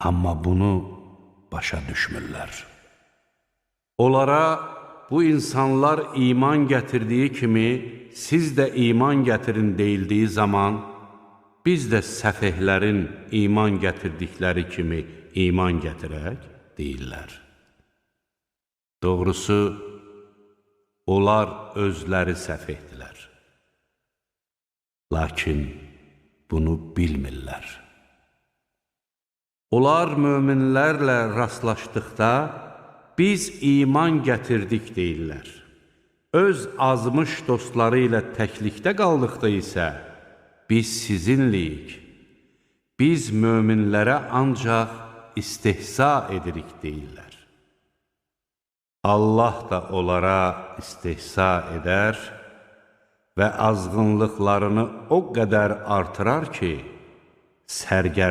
amma bunu başa düşmürlər. Onlara bu insanlar iman gətirdiyi kimi, siz də iman gətirin deyildiyi zaman, biz də səfehlərin iman gətirdikləri kimi iman gətirək, deyirlər. Doğrusu, onlar özləri səfehdilər. Lakin bunu bilmirlər. Onlar möminlərlə rastlaşdıqda, biz iman gətirdik deyirlər. Öz azmış dostları ilə təklikdə qaldıqda isə, biz sizinliyik. Biz möminlərə ancaq istehza edirik deyirlər. Allah da onlara istehza edər və azğınlıqlarını o qədər artırar ki, sərgərdan